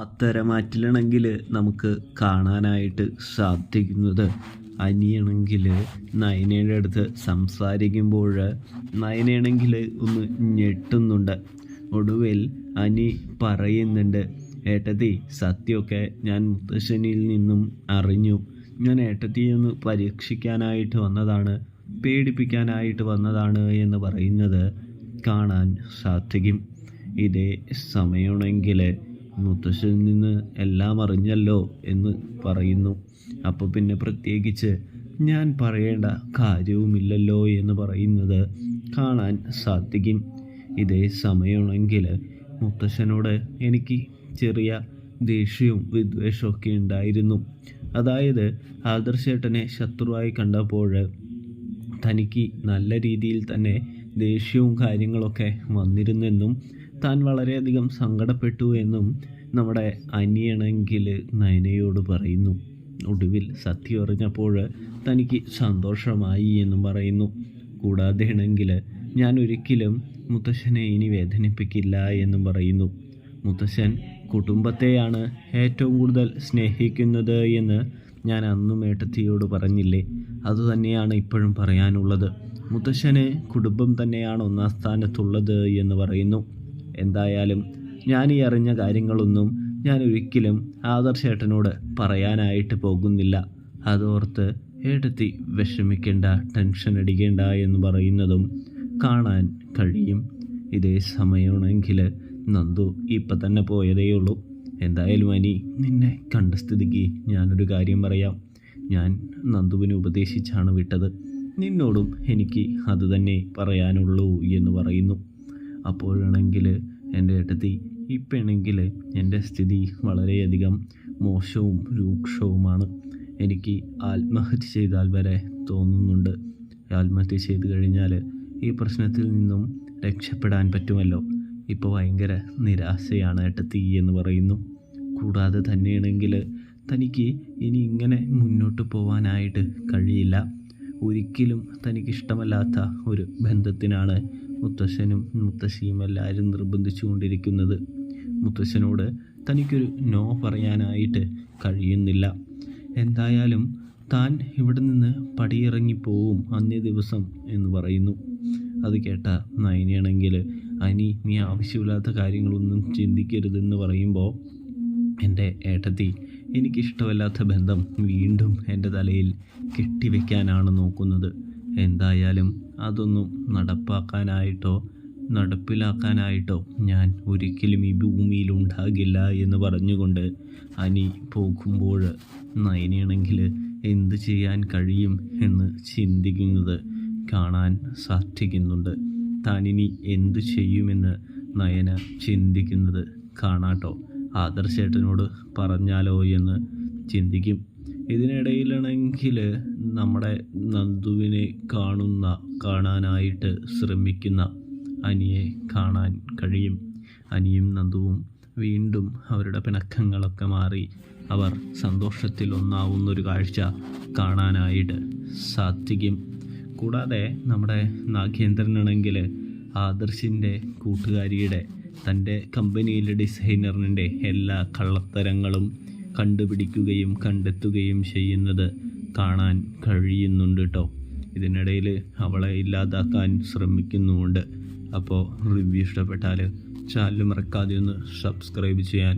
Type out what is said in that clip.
പത്തരമാറ്റിലാണെങ്കിൽ നമുക്ക് കാണാനായിട്ട് സാധിക്കുന്നത് അനിയാണെങ്കിൽ നയനയുടെ അടുത്ത് സംസാരിക്കുമ്പോൾ നയനയാണെങ്കിൽ ഒന്ന് ഞെട്ടുന്നുണ്ട്. ഒടുവിൽ അനി പറയുന്നുണ്ട്, ഏട്ടത്തി സത്യമൊക്കെ ഞാൻ മുത്തശ്ശനിൽ നിന്നും അറിഞ്ഞു. ഞാൻ ഏട്ടത്തിയെ ഒന്ന് പരീക്ഷിക്കാനായിട്ട് വന്നതാണ്, പേടിപ്പിക്കാനായിട്ട് വന്നതാണ് എന്ന് പറയുന്നത് കാണാൻ സാധിക്കും. ഇതേ സമയമാണെങ്കിൽ മുത്തശ്ശനിൽ നിന്ന് എല്ലാം അറിഞ്ഞല്ലോ എന്ന് പറയുന്നു. അപ്പോൾ പിന്നെ പ്രത്യേകിച്ച് ഞാൻ പറയേണ്ട കാര്യവുമില്ലല്ലോ എന്ന് പറയുന്നത് കാണാൻ സാധിക്കും. ഇതേ സമയമാണെങ്കിൽ മുത്തശ്ശനോട് എനിക്ക് ചെറിയ ദേഷ്യവും വിദ്വേഷമൊക്കെ ഉണ്ടായിരുന്നു. അതായത് ആദർശേട്ടനെ ശത്രുവായി കണ്ടപ്പോൾ തനിക്ക് നല്ല രീതിയിൽ തന്നെ ദേഷ്യവും കാര്യങ്ങളൊക്കെ വന്നിരുന്നെന്നും താൻ വളരെയധികം സങ്കടപ്പെട്ടു എന്നും നമ്മുടെ അനിയാണെങ്കിൽ നയനയോട് പറയുന്നു. ഒടുവിൽ സത്യം അറിഞ്ഞപ്പോൾ തനിക്ക് സന്തോഷമായി എന്നും പറയുന്നു. കൂടാതെ ആണെങ്കിൽ ഞാൻ ഒരിക്കലും മുത്തശ്ശനെ ഇനി വേദനിപ്പിക്കില്ല എന്നും പറയുന്നു. മുത്തശ്ശൻ കുടുംബത്തെയാണ് ഏറ്റവും കൂടുതൽ സ്നേഹിക്കുന്നത് എന്ന് ഞാൻ അന്നും ഏട്ടത്തിയോട് പറഞ്ഞില്ലേ, അതുതന്നെയാണ് ഇപ്പോഴും പറയാനുള്ളത്. മുത്തശ്ശന് കുടുംബം തന്നെയാണ് ഒന്നാം സ്ഥാനത്തുള്ളത് എന്ന് പറയുന്നു. എന്തായാലും ഞാൻ ഈ അറിഞ്ഞ കാര്യങ്ങളൊന്നും ഞാൻ ഒരിക്കലും ആദർശേട്ടനോട് പറയാനായിട്ട് പോകുന്നില്ല. അതോർത്ത് ഏട്ടത്തി വിഷമിക്കേണ്ട, ടെൻഷൻ അടിക്കേണ്ട എന്ന് പറയുന്നതും കാണാൻ കഴിയും. ഇതേ സമയമാണെങ്കിൽ നന്ദു ഇപ്പം തന്നെ പോയതേയുള്ളൂ. എന്തായാലും അനി, നിന്നെ കണ്ട സ്ഥിതിക്ക് ഞാനൊരു കാര്യം പറയാം. ഞാൻ നന്ദുവിനെ ഉപദേശിച്ചാണ് വിട്ടത്. നിന്നോടും എനിക്ക് അത് തന്നെ പറയാനുള്ളൂ എന്ന് പറയുന്നു. അപ്പോഴാണെങ്കിൽ എൻ്റെ ഏട്ടത്തി, ഇപ്പോഴാണെങ്കിൽ എൻ്റെ സ്ഥിതി വളരെയധികം മോശവും രൂക്ഷവുമാണ്. എനിക്ക് ആത്മഹത്യ ചെയ്താൽ വരെ തോന്നുന്നുണ്ട്. ആത്മഹത്യ ചെയ്തു കഴിഞ്ഞാൽ ഈ പ്രശ്നത്തിൽ നിന്നും രക്ഷപ്പെടാൻ പറ്റുമല്ലോ. ഇപ്പോൾ ഭയങ്കര നിരാശയാണ് ഏട്ടത്തി എന്ന് പറയുന്നു. കൂടാതെ തന്നെയാണെങ്കിൽ തനിക്ക് ഇനി ഇങ്ങനെ മുന്നോട്ട് പോകാനായിട്ട് കഴിയില്ല. ഒരിക്കലും തനിക്കിഷ്ടമല്ലാത്ത ഒരു ബന്ധത്തിനാണ് മുത്തശ്ശനും മുത്തശ്ശിയും എല്ലാവരും നിർബന്ധിച്ചു കൊണ്ടിരിക്കുന്നത്. മുത്തശ്ശനോട് തനിക്കൊരു നോ പറയാനായിട്ട് കഴിയുന്നില്ല. എന്തായാലും താൻ ഇവിടെ നിന്ന് പടിയിറങ്ങിപ്പോവും അന്നേ ദിവസം എന്ന് പറയുന്നു. അത് കേട്ട നയനയാണെങ്കിൽ, അനി നീ ആവശ്യമില്ലാത്ത കാര്യങ്ങളൊന്നും ചിന്തിക്കരുതെന്ന് പറയുമ്പോൾ, എൻ്റെ ഏട്ടത്തി, എനിക്കിഷ്ടമല്ലാത്ത ബന്ധം വീണ്ടും എൻ്റെ തലയിൽ കെട്ടിവെക്കാനാണ് നോക്കുന്നത്. എന്തായാലും അതൊന്നും നടപ്പിലാക്കാനായിട്ടോ ഞാൻ ഒരിക്കലും ഈ ഭൂമിയിൽ ഉണ്ടാകില്ല എന്ന് പറഞ്ഞുകൊണ്ട് അനി പോകുമ്പോൾ നയനയാണെങ്കിൽ എന്ത് ചെയ്യാൻ കഴിയും എന്ന് ചിന്തിക്കുന്നത് കാണാൻ സാധിക്കുന്നുണ്ട്. താനിനി എന്തു ചെയ്യുമെന്ന് നയന ചിന്തിക്കുന്നത് കാണാട്ടോ. ആദർശേട്ടനോട് പറഞ്ഞാലോ എന്ന് ചിന്തിക്കും. ഇതിനിടയിലാണെങ്കിൽ നമ്മുടെ നന്ദുവിനെ കാണാനായിട്ട് ശ്രമിക്കുന്ന അനിയെ കാണാൻ കഴിയും. അനിയും നന്ദുവും വീണ്ടും അവരുടെ പിണക്കങ്ങളൊക്കെ മാറി അവർ സന്തോഷത്തിൽ ഒന്നാവുന്നൊരു കാഴ്ച കാണാനായിട്ട് സാധിക്കും. കൂടാതെ നമ്മുടെ നാഗേന്ദ്രനാണെങ്കിൽ ആദർശിൻ്റെ കൂട്ടുകാരിയുടെ, തൻ്റെ കമ്പനിയിലെ ഡിസൈനറിൻ്റെ എല്ലാ കള്ളത്തരങ്ങളും കണ്ടുപിടിക്കുകയും കണ്ടെത്തുകയും ചെയ്യുന്നത് കാണാൻ കഴിയുന്നുണ്ട് കേട്ടോ. ഇതിനിടയിൽ അവളെ ഇല്ലാതാക്കാൻ ശ്രമിക്കുന്നുമുണ്ട്. അപ്പോൾ റിവ്യൂ ഇഷ്ടപ്പെട്ടാൽ ചാനൽ മറക്കാതെ ഒന്ന് സബ്സ്ക്രൈബ് ചെയ്യാൻ